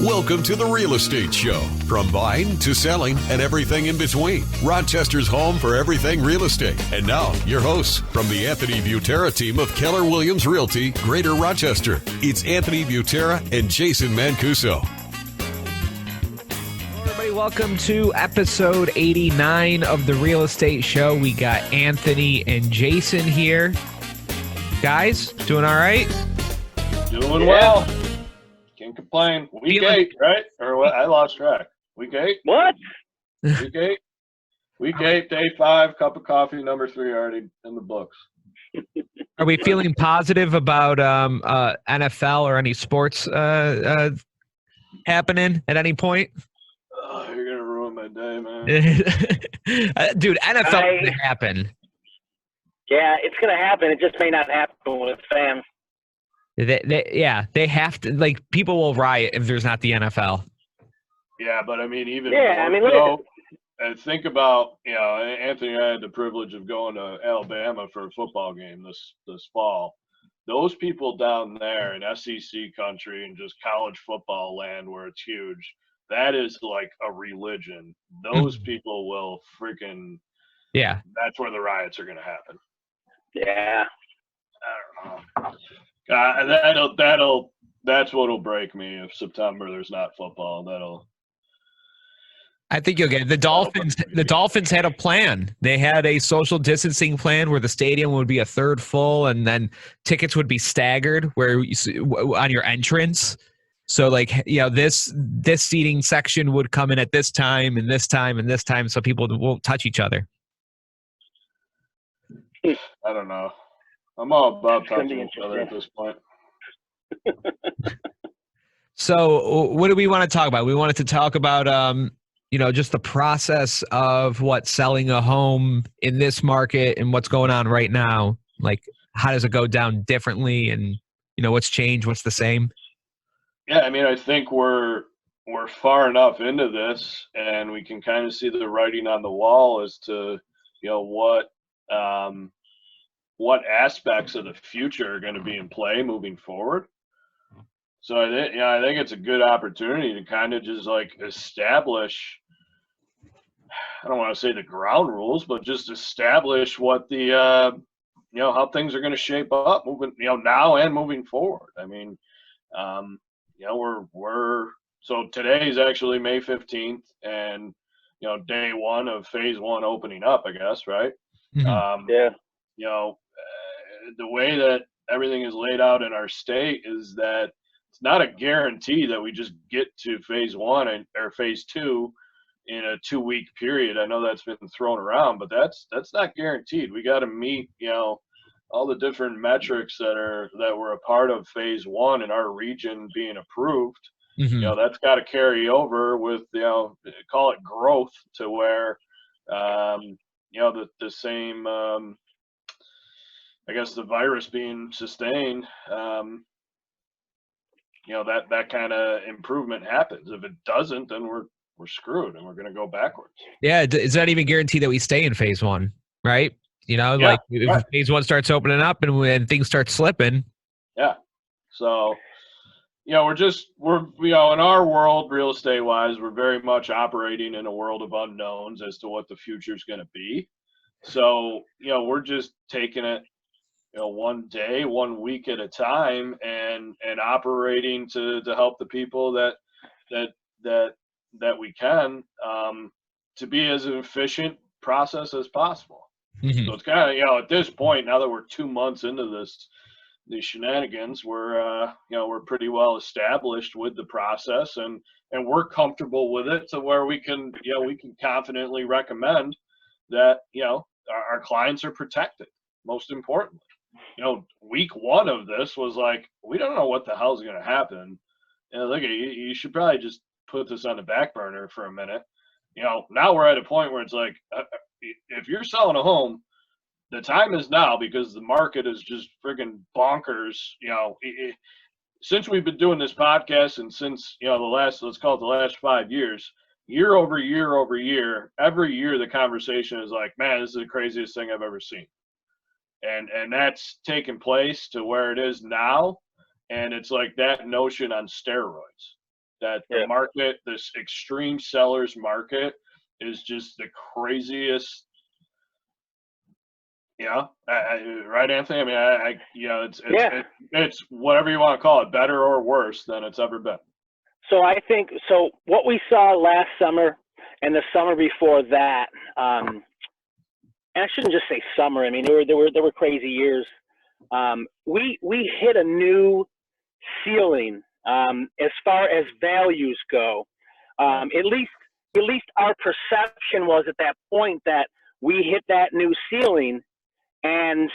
Welcome to the Real Estate Show. From buying to selling and everything in between. Rochester's home for everything real estate. And now, your hosts from the Anthony Butera team of Keller Williams Realty, Greater Rochester. It's Anthony Butera and Jason Mancuso. Hello, everybody. Welcome to episode 89 of the Real Estate Show. We got Anthony and Jason here. Guys, doing all right? Doing well. Can't complain. Week 8, right? Or what? I lost track. Week 8? What? Week 8? Week 8, day 5, cup of coffee, number 3 already in the books. Are we feeling positive about NFL or any sports happening at any point? Oh, you're going to ruin my day, man. Dude, NFL can happen. Yeah, it's going to happen. It just may not happen with fans. They have to, like, people will riot if there's not the NFL. Yeah, but I mean, even and think about, Anthony and I had the privilege of going to Alabama for a football game this fall. Those people down there in SEC country and just college football land where it's huge, that is like a religion. Those people will freaking – yeah. That's where the riots are going to happen. Yeah. I don't know. That's what'll break me if September there's not football. I think you'll get it. The Dolphins had a plan. They had a social distancing plan where the stadium would be a third full, and then tickets would be staggered on your entrance. So, this seating section would come in at this time and this time and this time, so people won't touch each other. I don't know. I'm all about touching each other at this point. So what do we want to talk about? We wanted to talk about, just the process of selling a home in this market and what's going on right now. Like, how does it go down differently, and, what's changed, what's the same? Yeah, I mean, I think we're far enough into this, and we can kind of see the writing on the wall as to, what aspects of the future are going to be in play moving forward. So I think it's a good opportunity to kind of just establish, I don't want to say the ground rules, but just establish what the, how things are going to shape up moving, now and moving forward. I mean, so today is actually May 15th and, day 1 of phase 1 opening up, I guess, right? Mm-hmm. The way that everything is laid out in our state is that it's not a guarantee that we just get to phase 1 or phase 2 in a 2-week period. I know that's been thrown around, but that's not guaranteed. We got to meet, all the different metrics that were a part of phase 1 in our region being approved. Mm-hmm. That's got to carry over with, call it growth to where, the same, I guess the virus being sustained, that kind of improvement happens. If it doesn't, then we're screwed and we're going to go backwards. Yeah, it's not even guaranteed that we stay in phase 1, right? If phase 1 starts opening up and when things start slipping. Yeah. So, in our world, real estate wise, we're very much operating in a world of unknowns as to what the future is going to be. So, we're just taking it, one day, 1 week at a time, and operating to help the people that we can, to be as an efficient process as possible. Mm-hmm. So it's kind of, at this point, now that we're 2 months into these shenanigans, we're pretty well established with the process, and we're comfortable with it to where we can confidently recommend that, our clients are protected. Most importantly, week 1 of this was like, we don't know what the hell's going to happen. Look, you should probably just put this on the back burner for a minute. Now we're at a point where it's like, if you're selling a home, the time is now, because the market is just friggin' bonkers. Since we've been doing this podcast, and since, let's call it the last 5 years, year over year over year, every year the conversation is like, man, this is the craziest thing I've ever seen. And that's taken place to where it is now. And it's like that notion on steroids, that the market, this extreme sellers market, is just the craziest. Yeah, right, Anthony. I mean, it's whatever you want to call it, better or worse than it's ever been. So I think what we saw last summer and the summer before that, and I shouldn't just say summer. I mean, there were crazy years. We hit a new ceiling as far as values go. At least our perception was at that point that we hit that new ceiling. And,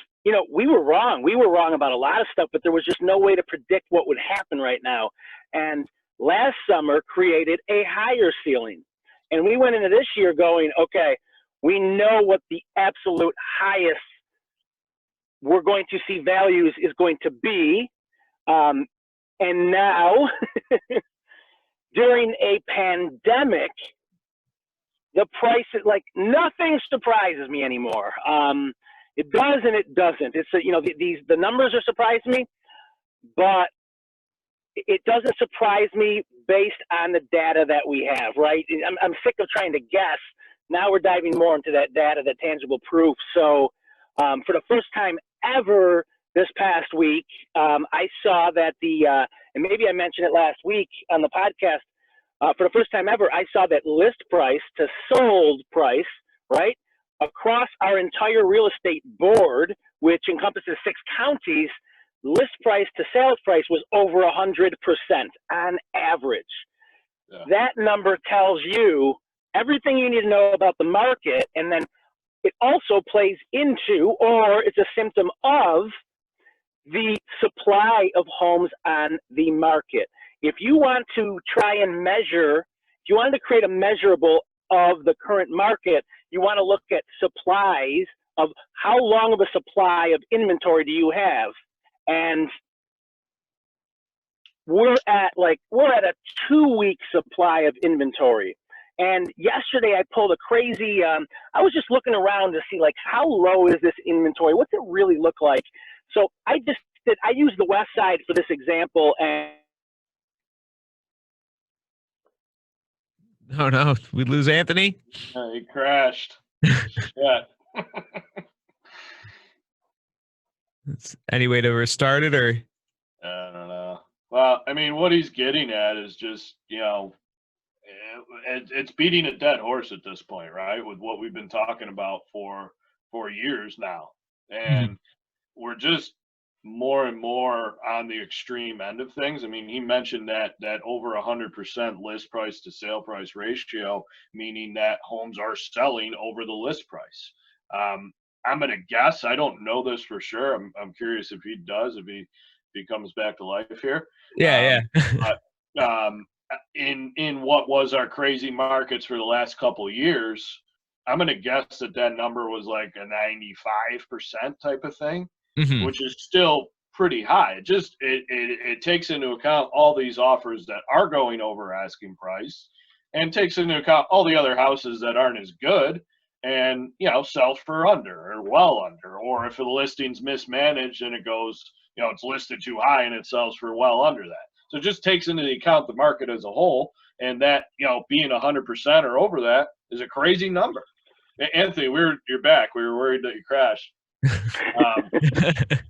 we were wrong. We were wrong about a lot of stuff, but there was just no way to predict what would happen right now. And last summer created a higher ceiling. And we went into this year going, okay, we know what the absolute highest we're going to see values is going to be. And now, during a pandemic, the price is like, nothing surprises me anymore. It does and it doesn't. It's the numbers are surprising me, but it doesn't surprise me based on the data that we have. Right? I'm sick of trying to guess. Now we're diving more into that data, that tangible proof. So for the first time ever this past week, I saw that and maybe I mentioned it last week on the podcast. For the first time ever, I saw that list price to sold price, right, across our entire real estate board, which encompasses 6 counties, list price to sales price was over 100% on average. Yeah. That number tells you everything you need to know about the market, and then it also plays into, or it's a symptom of, the supply of homes on the market. If you want to try and measure, if you wanted to create a measurable of the current market, you want to look at supplies of how long of a supply of inventory do you have. And we're at a 2-week supply of inventory. And yesterday I pulled a crazy, I was just looking around to see how low is this inventory? What's it really look like? So I used the West Side for this example, and oh no, we lose Anthony? He crashed. Yeah. Any way to restart it, or? I don't know. Well, I mean, what he's getting at is just, it's beating a dead horse at this point, right? With what we've been talking about for years now. And we're just more and more on the extreme end of things. I mean, he mentioned that over 100% list price to sale price ratio, meaning that homes are selling over the list price. I'm going to guess, I don't know this for sure. I'm curious if he does, if he comes back to life here. Yeah. But in what was our crazy markets for the last couple of years, I'm going to guess that number was like a 95% type of thing, which is still pretty high. It takes into account all these offers that are going over asking price, and takes into account all the other houses that aren't as good and, sells for under or well under, or if the listing's mismanaged and it goes, it's listed too high and it sells for well under that. So it just takes into account the market as a whole, and that, being 100% or over that is a crazy number. Anthony, you're back. We were worried that you crashed.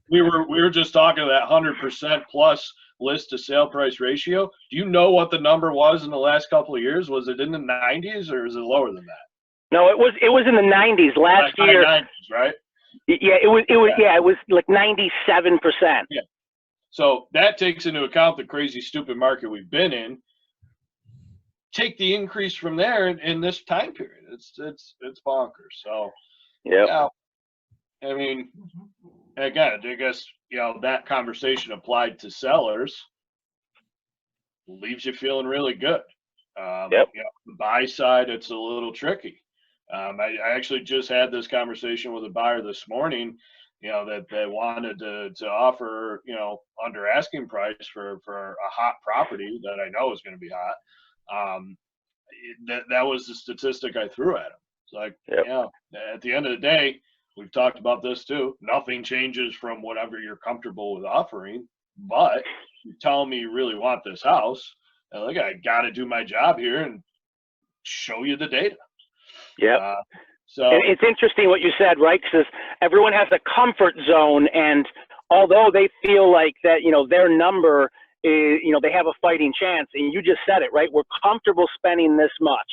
We were just talking to that 100% plus list to sale price ratio. Do you know what the number was in the last couple of years? Was it in the 90s or is it lower than that? No, it was in the 90s last year. 90s, right? Yeah, it was like 97%. Yeah. So that takes into account the crazy stupid market we've been in. Take the increase from there in this time period. It's bonkers. So yeah. I mean, again, I guess that conversation applied to sellers leaves you feeling really good. The buy side, it's a little tricky. I actually just had this conversation with a buyer this morning, that they wanted to offer, under asking price for a hot property that I know is going to be hot. That was the statistic I threw at him. It's like, at the end of the day, we've talked about this too. Nothing changes from whatever you're comfortable with offering, but you're telling me you really want this house. And look, I got to do my job here and show you the data. Yeah. So and it's interesting what you said, right? Because everyone has a comfort zone, and although they feel like that, their number is, they have a fighting chance, and you just said it, right? We're comfortable spending this much.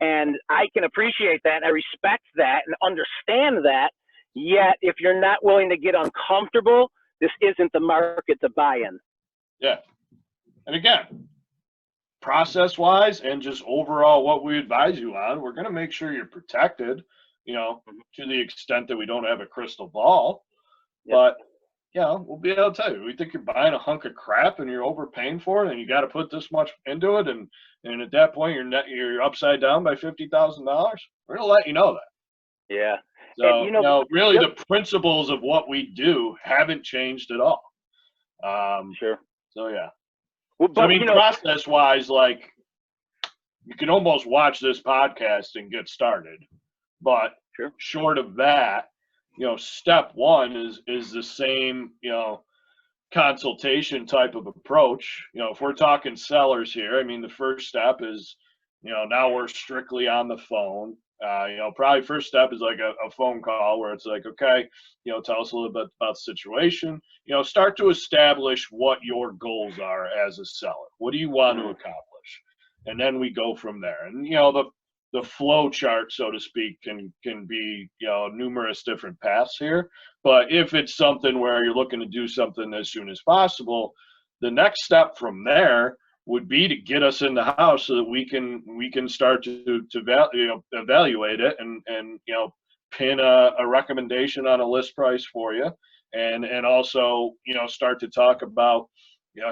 And I can appreciate that. I respect that and understand that. Yet, if you're not willing to get uncomfortable, this isn't the market to buy in. Yeah. And again, process-wise and just overall what we advise you on, we're going to make sure you're protected, to the extent that we don't have a crystal ball. Yep. But, we'll be able to tell you, we think you're buying a hunk of crap and you're overpaying for it and you got to put this much into it. And at that point, you're upside down by $50,000. We're going to let you know that. Yeah. So, and, really yep. the principles of what we do haven't changed at all. Sure. So, yeah. Well, but, process-wise, like, you can almost watch this podcast and get started. But sure. Short of that, step one is the same, consultation type of approach. If we're talking sellers here, I mean, the first step is, now we're strictly on the phone. Probably first step is like a phone call where it's like, okay, tell us a little bit about the situation. Start to establish what your goals are as a seller. What do you want to accomplish? And then we go from there. And, the flow chart, so to speak, can be, numerous different paths here. But if it's something where you're looking to do something as soon as possible, the next step from there would be to get us in the house so that we can start to evaluate it and pin a recommendation on a list price for you, and also start to talk about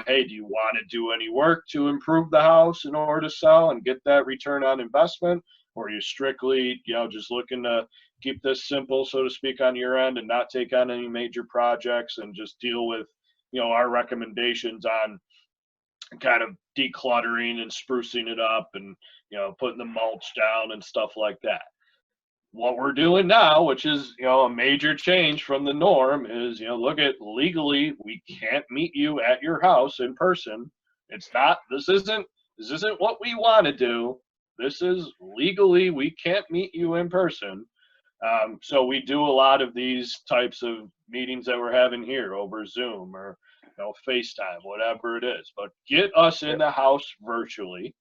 hey, do you want to do any work to improve the house in order to sell and get that return on investment, or are you strictly just looking to keep this simple, so to speak, on your end and not take on any major projects and just deal with our recommendations on kind of decluttering and sprucing it up and putting the mulch down and stuff like that. What we're doing now, which is a major change from the norm, is look at legally we can't meet you at your house in person. It's not. This isn't what we want to do. This is legally we can't meet you in person. So we do a lot of these types of meetings that we're having here over Zoom or FaceTime, whatever it is. But get us in the house virtually,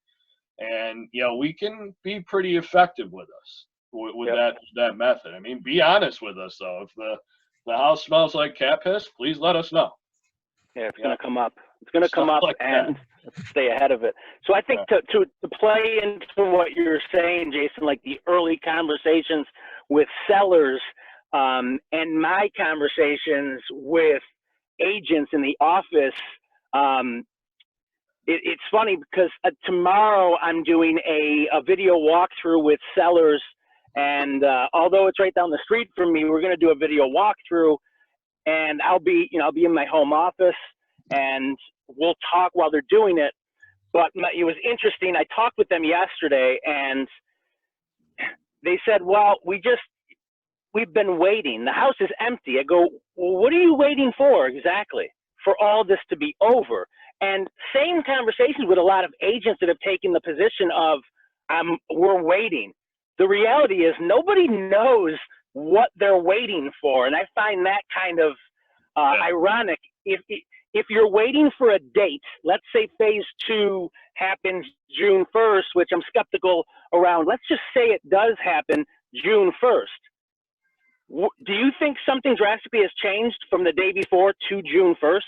and we can be pretty effective with us with that method. I mean, be honest with us though. If the house smells like cat piss, please let us know. Yeah, it's going to come up. It's going to come up, like and stay ahead of it. So I think to play into what you're saying, Jason, like the early conversations with sellers and my conversations with agents in the office, it's funny because tomorrow I'm doing a video walkthrough with sellers, and although it's right down the street from me, we're going to do a video walkthrough, and I'll be in my home office, and we'll talk while they're doing it. But it was interesting. I talked with them yesterday, and they said, well, we've been waiting. The house is empty. I go, well, what are you waiting for exactly? For all this to be over? And same conversations with a lot of agents that have taken the position of, we're waiting. The reality is nobody knows what they're waiting for. And I find that kind of ironic. If you're waiting for a date, let's say phase 2 happens June 1st, which I'm skeptical around. Let's just say it does happen June 1st. Do you think something drastically has changed from the day before to June 1st?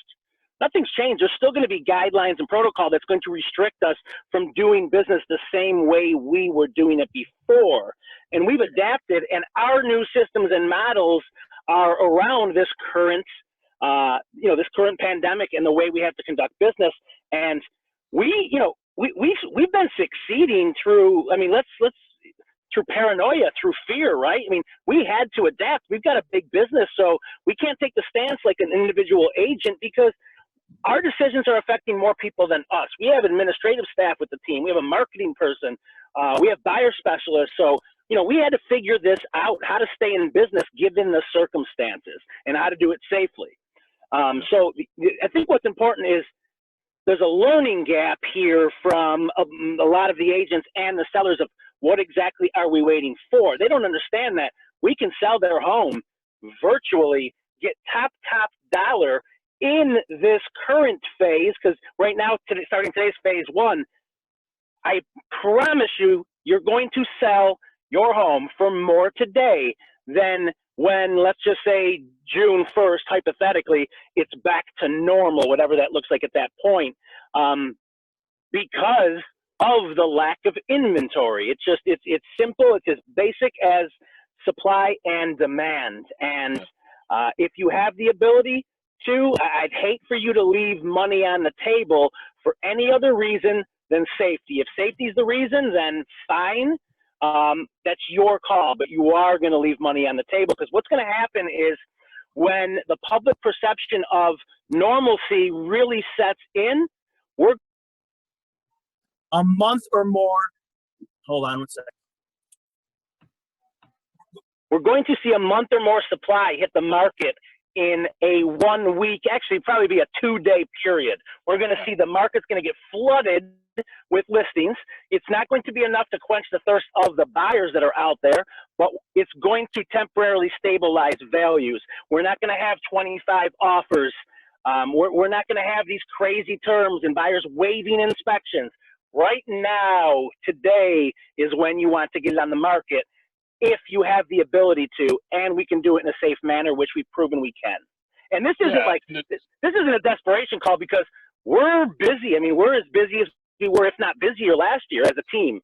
Nothing's changed. There's still going to be guidelines and protocol that's going to restrict us from doing business the same way we were doing it before. And we've adapted, and our new systems and models are around this current, this current pandemic and the way we have to conduct business. And we've been succeeding through, let's through paranoia, through fear, right? I mean, we had to adapt. We've got a big business, so we can't take the stance like an individual agent because our decisions are affecting more people than us. We have administrative staff with the team. We have a marketing person. We have buyer specialists. So, we had to figure this out, how to stay in business given the circumstances and how to do it safely. So I think what's important is there's a learning gap here from a lot of the agents and the sellers of what exactly are we waiting for. They don't understand that we can sell their home virtually, get top dollar in this current phase, because right now, starting today's phase 1, I promise you, you're going to sell your home for more today than when, let's just say, June 1st, hypothetically, it's back to normal, whatever that looks like at that point, because of the lack of inventory. It's simple. It's as basic as supply and demand. And if you have the ability to, I'd hate for you to leave money on the table for any other reason than safety. If safety is the reason, then fine. That's your call, but you are going to leave money on the table, because what's going to happen is when the public perception of normalcy really sets in, we're a month or more. Hold on one second. We're going to see a month or more supply hit the market in a 1 week, actually probably be a 2-day period. We're going to see the market's going to get flooded with listings. It's not going to be enough to quench the thirst of the buyers that are out there, but it's going to temporarily stabilize values. We're not going to have 25 offers. We're not going to have these crazy terms and buyers waiving inspections. Right now, today is when you want to get it on the market, if you have the ability to, and we can do it in a safe manner, which we've proven we can. And this isn't this isn't a desperation call, because we're busy. I mean, we're as busy as we were, if not busier, last year as a team.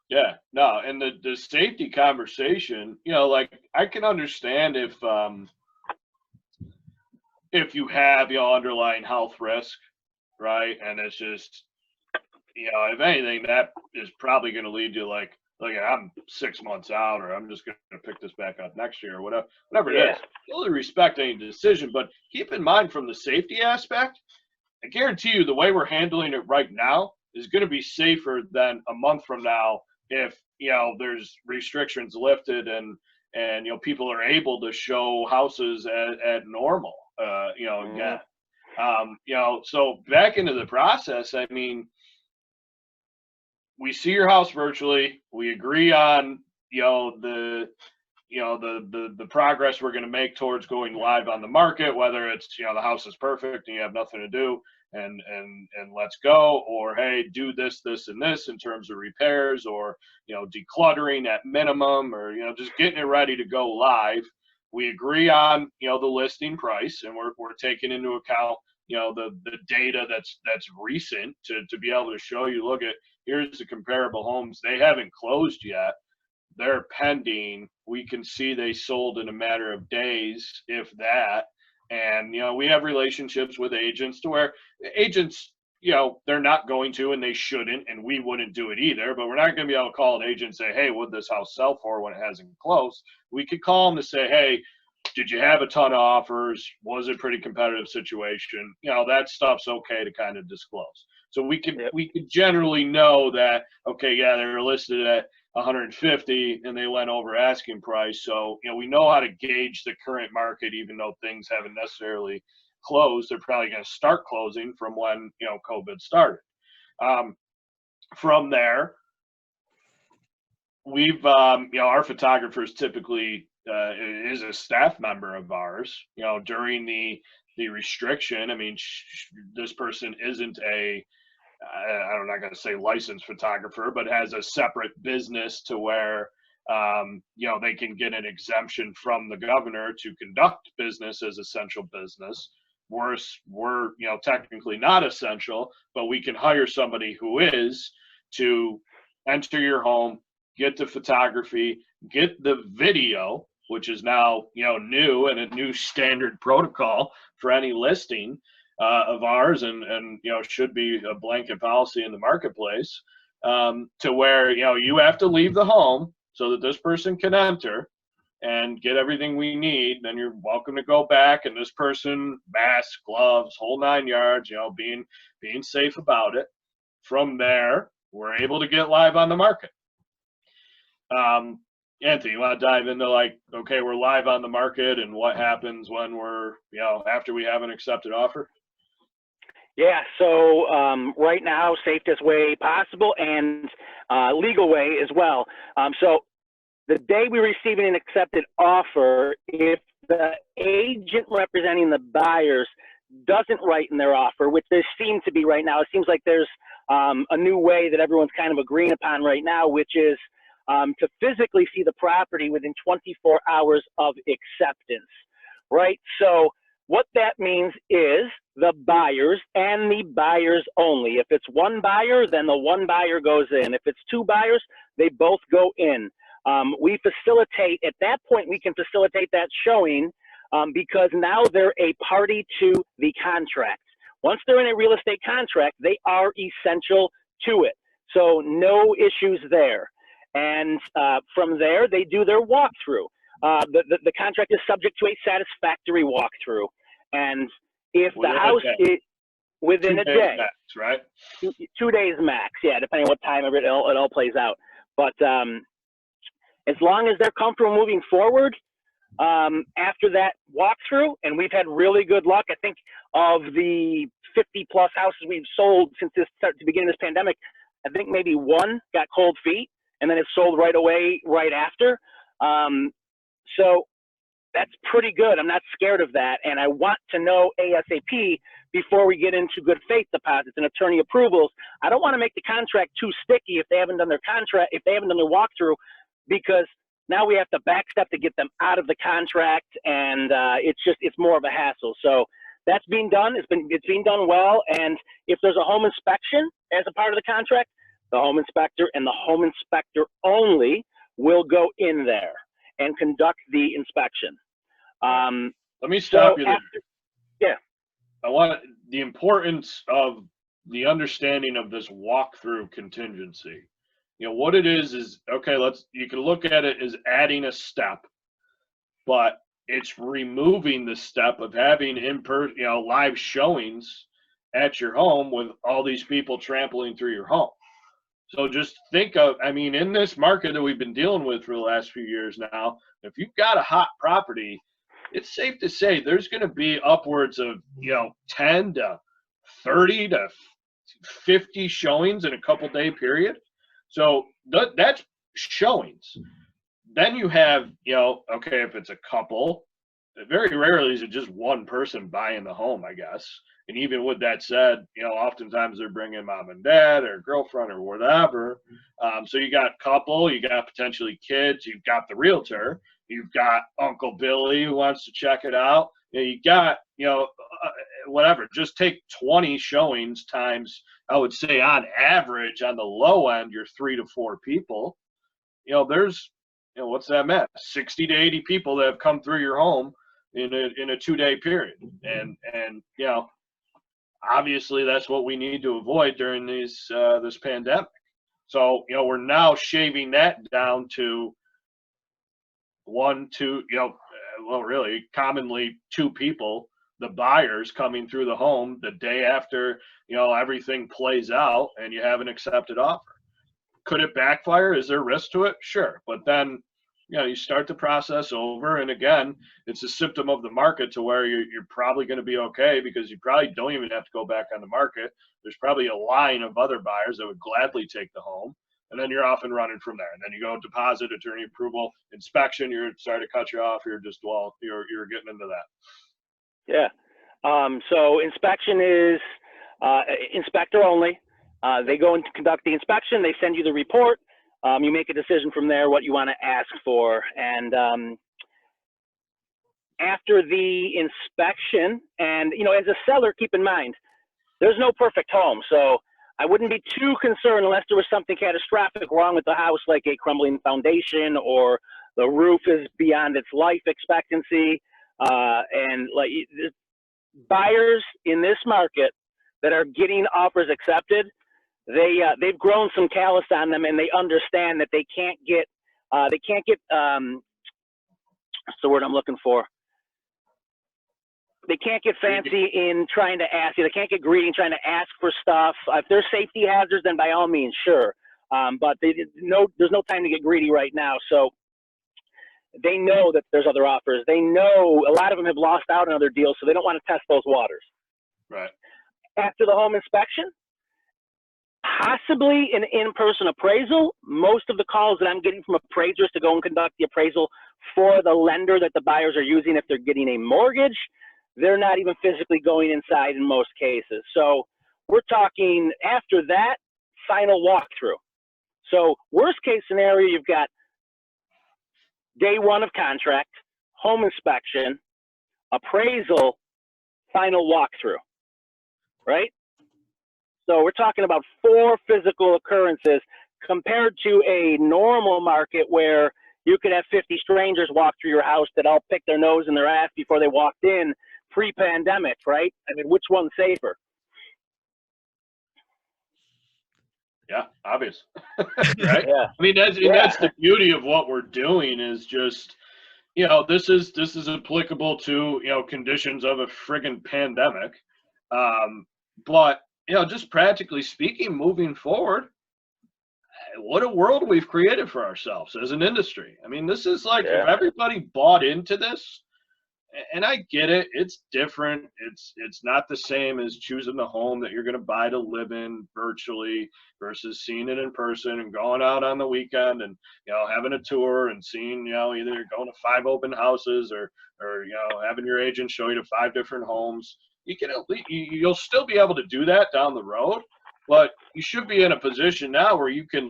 Yeah, no, and the safety conversation, like, I can understand if you have, underlying health risk, right? And it's just, if anything, that is probably going to lead to like I'm 6 months out, or I'm just going to pick this back up next year, or whatever it is. Totally respect any decision, but keep in mind, from the safety aspect, I guarantee you the way we're handling it right now is going to be safer than a month from now, if there's restrictions lifted and people are able to show houses at normal, again. So back into the process, I mean, we see your house virtually. We agree on, the progress we're going to make towards going live on the market, whether it's, the house is perfect and you have nothing to do and let's go, or, hey, do this, and this in terms of repairs, or, decluttering at minimum, or, just getting it ready to go live. We agree on, the listing price, and we're taking into account, the data that's recent to be able to show you, look at, here's the comparable homes. They haven't closed yet. They're pending. We can see they sold in a matter of days, if that. And, we have relationships with agents to where agents, they're not going to, and they shouldn't, and we wouldn't do it either, but we're not going to be able to call an agent and say, hey, what'd this house sell for, when it hasn't closed? We could call them to say, hey, did you have a ton of offers? Was it a pretty competitive situation? That stuff's okay to kind of disclose. So we could generally know that, okay, yeah, they were listed at 150 and they went over asking price. So, we know how to gauge the current market, even though things haven't necessarily closed. They're probably going to start closing from when, COVID started. From there, we've, our photographers typically is a staff member of ours, during the restriction. I mean, this person isn't I'm not going to say licensed photographer, but has a separate business to where, they can get an exemption from the governor to conduct business as essential business. We're technically not essential, but we can hire somebody who is to enter your home, get the photography, get the video, which is now, new and a new standard protocol for any listing of ours, and should be a blanket policy in the marketplace, to where, you have to leave the home so that this person can enter and get everything we need. Then you're welcome to go back, and this person, mask, gloves, whole 9 yards, being safe about it. From there, we're able to get live on the market. Anthony, you want to dive into, like, okay, we're live on the market, and what happens when we're, after we have an accepted offer? Yeah, so right now, safest way possible and legal way as well. So the day we receive an accepted offer, if the agent representing the buyers doesn't write in their offer, which there seems to be right now, it seems like there's a new way that everyone's kind of agreeing upon right now, which is to physically see the property within 24 hours of acceptance, right? So what that means is the buyers and the buyers only. If it's one buyer, then the one buyer goes in. If it's two buyers, they both go in. We facilitate, at that point, we can facilitate that showing because now they're a party to the contract. Once they're in a real estate contract, they are essential to it. So no issues there. And from there, they do their walkthrough. The contract is subject to a satisfactory walkthrough. And if the house is within a day, max, right? 2 days max, yeah, depending on what time it all plays out. But as long as they're comfortable moving forward after that walkthrough, and we've had really good luck. I think of the 50 plus houses we've sold since the beginning of this pandemic, I think maybe one got cold feet, and then it sold right away, right after. So that's pretty good. I'm not scared of that. And I want to know ASAP before we get into good faith deposits and attorney approvals. I don't want to make the contract too sticky if they haven't done their contract, if they haven't done their walkthrough, because now we have to backstep to get them out of the contract. And it's more of a hassle. So that's being done. It's being done well. And if there's a home inspection as a part of the contract, the home inspector and the home inspector only will go in there and conduct the inspection. Let me stop you there. Yeah. I want the importance of the understanding of this walkthrough contingency. You know, what it is okay, you can look at it as adding a step, but it's removing the step of having live showings at your home with all these people trampling through your home. So just think of, in this market that we've been dealing with for the last few years now, if you've got a hot property, it's safe to say there's going to be upwards of, 10 to 30 to 50 showings in a couple-day period. So that's showings. Then you have, okay, if it's a couple, very rarely is it just one person buying the home, I guess. And even with that said, oftentimes they're bringing mom and dad or girlfriend or whatever. So you got couple, you got potentially kids, you've got the realtor, you've got Uncle Billy who wants to check it out. You got, whatever, just take 20 showings times, I would say on average, on the low end, you're 3 to 4 people. There's, what's that meant? 60 to 80 people that have come through your home in a 2-day period. And obviously that's what we need to avoid during this pandemic. So, we're now shaving that down to 1, 2, really commonly 2 people, the buyers coming through the home the day after, everything plays out and you have an accepted offer. Could it backfire? Is there risk to it? Sure. But then, you start the process over. And again, it's a symptom of the market to where you're probably going to be okay because you probably don't even have to go back on the market. There's probably a line of other buyers that would gladly take the home. And then you're off and running from there. And then you go deposit, attorney approval, inspection. Sorry to cut you off. You're getting into that. Yeah. So inspection is inspector only. They go and conduct the inspection. They send you the report. You make a decision from there what you want to ask for. And after the inspection, and, as a seller, keep in mind, there's no perfect home. So I wouldn't be too concerned unless there was something catastrophic wrong with the house, like a crumbling foundation or the roof is beyond its life expectancy. And like buyers in this market that are getting offers accepted, they've grown some callus on them, and they understand that they can't get what's the word I'm looking for? They can't get fancy in trying to ask you. They can't get greedy in trying to ask for stuff. If there's safety hazards, then by all means, sure. But there's no time to get greedy right now. So they know that there's other offers. They know a lot of them have lost out on other deals, so they don't want to test those waters. Right. after the home inspection, possibly an in-person appraisal. Most of the calls that I'm getting from appraisers to go and conduct the appraisal for the lender that the buyers are using if they're getting a mortgage, they're not even physically going inside in most cases. So we're talking after that, final walkthrough. So worst case scenario, you've got day one of contract, home inspection, appraisal, final walkthrough, right? So we're talking about 4 physical occurrences compared to a normal market where you could have 50 strangers walk through your house that all pick their nose and their ass before they walked in pre-pandemic, right? I mean, which one's safer? Yeah, obvious. Right? Yeah. I mean, that's the beauty of what we're doing is just, this is applicable to, conditions of a friggin' pandemic. But, just practically speaking, moving forward, what a world we've created for ourselves as an industry. I mean, this is like, if everybody bought into this, and I get it, it's different. It's not the same as choosing the home that you're going to buy to live in virtually versus seeing it in person and going out on the weekend and, having a tour and seeing, either going to 5 open houses or having your agent show you to 5 different homes. You can at least, you'll still be able to do that down the road, but you should be in a position now where you can,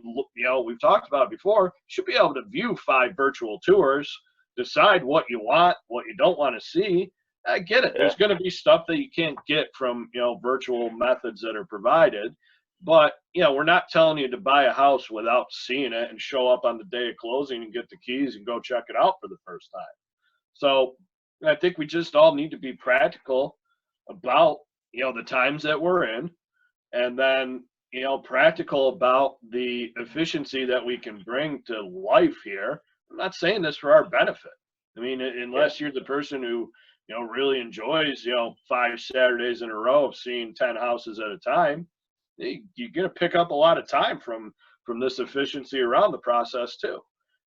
we've talked about it before, you should be able to view 5 virtual tours, decide what you want, what you don't want to see. I get it. There's going to be stuff that you can't get from, virtual methods that are provided. But, we're not telling you to buy a house without seeing it and show up on the day of closing and get the keys and go check it out for the first time. So I think we just all need to be practical about, the times that we're in, and then, practical about the efficiency that we can bring to life here. I'm not saying this for our benefit. I mean, unless you're the person who, really enjoys, 5 Saturdays in a row of seeing 10 houses at a time, you're going to pick up a lot of time from this efficiency around the process too.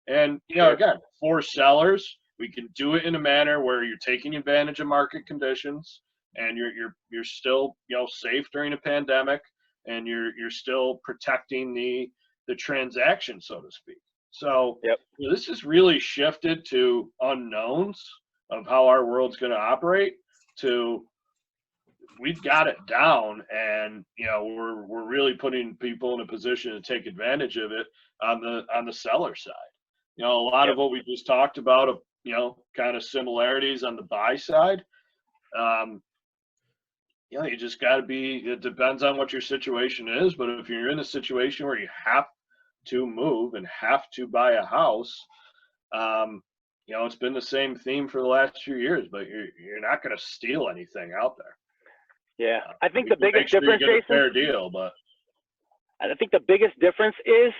And, again, for sellers, we can do it in a manner where you're taking advantage of market conditions and you're still, safe during a pandemic, and you're still protecting the transaction, so to speak. So this has really shifted to unknowns of how our world's going to operate to we've got it down, and we're really putting people in a position to take advantage of it on the seller side. A lot of what we just talked about, kind of similarities on the buy side. You just got to be. It depends on what your situation is, but if you're in a situation where you have to move and have to buy a house, it's been the same theme for the last few years, but you're not going to steal anything out there. Yeah, I think the biggest difference, Jason, a fair deal, but I think the biggest difference is,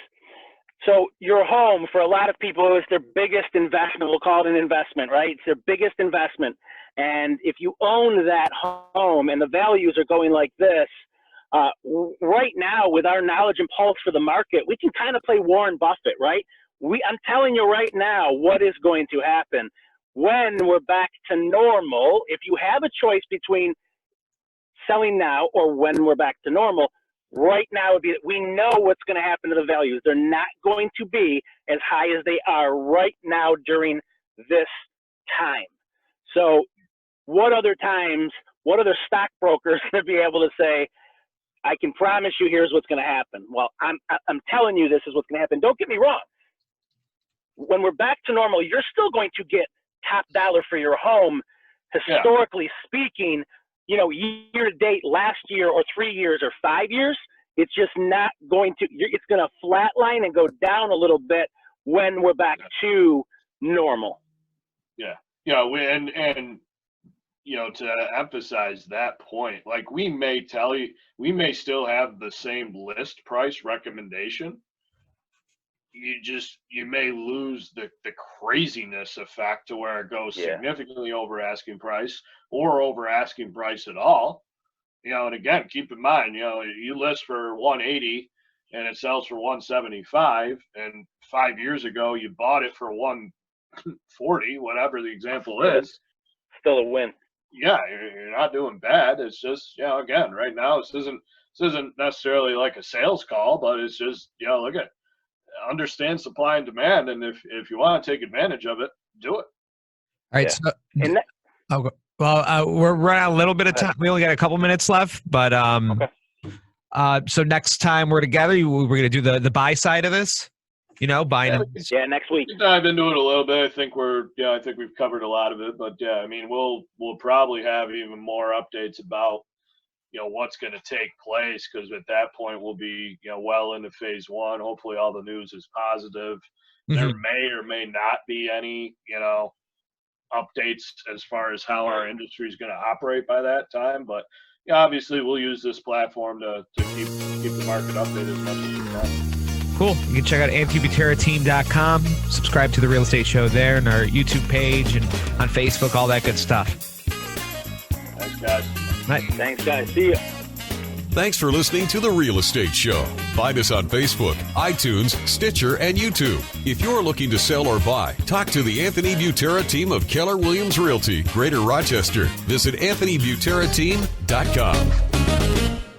so your home for a lot of people is their biggest investment. We'll call it an investment, right? It's their biggest investment, and if you own that home and the values are going like this. Right now, with our knowledge and pulse for the market, we can kind of play Warren Buffett, right? I'm telling you right now what is going to happen when we're back to normal. If you have a choice between selling now or when we're back to normal, right now would be, we know what's going to happen to the values. They're not going to be as high as they are right now during this time. So what other times, what other stockbrokers going to be able to say, I can promise you here's what's going to happen? Well, I'm telling you this is what's going to happen. Don't get me wrong. When we're back to normal, you're still going to get top dollar for your home, historically speaking, year to date, last year or 3 years or 5 years. It's just not going to, it's going to flatline and go down a little bit when we're back to normal. Yeah. And to emphasize that point, like we may still have the same list price recommendation. You may lose the craziness effect to where it goes significantly over asking price or over asking price at all. And again, keep in mind, you list for 180 and it sells for 175, and 5 years ago you bought it for 140, whatever the example is. Still a win. yeah, you're not doing bad. It's just, again, right now, this isn't necessarily like a sales call, but it's just, look at, understand supply and demand. And if you want to take advantage of it, do it. All right. Yeah. So, And that, we're running out a little bit of time. We only got a couple minutes left, but Okay. So next time we're together, we're going to do the buy side of this. Buying. yeah, next week. We dive into it a little bit. I think we've covered a lot of it, but yeah, I mean, we'll probably have even more updates about, what's going to take place, because at that point we'll be, well into phase one. Hopefully all the news is positive. There may or may not be any, updates as far as how our industry is going to operate by that time. But obviously we'll use this platform to keep the market updated as much as we can. Cool. You can check out AnthonyButteraTeam.com. Subscribe to the Real Estate Show there, and our YouTube page, and on Facebook, all that good stuff. Thanks, guys. Right. Thanks, guys. See you. Thanks for listening to The Real Estate Show. Find us on Facebook, iTunes, Stitcher, and YouTube. If you're looking to sell or buy, talk to the Anthony Butera team of Keller Williams Realty, Greater Rochester. Visit AnthonyButteraTeam.com.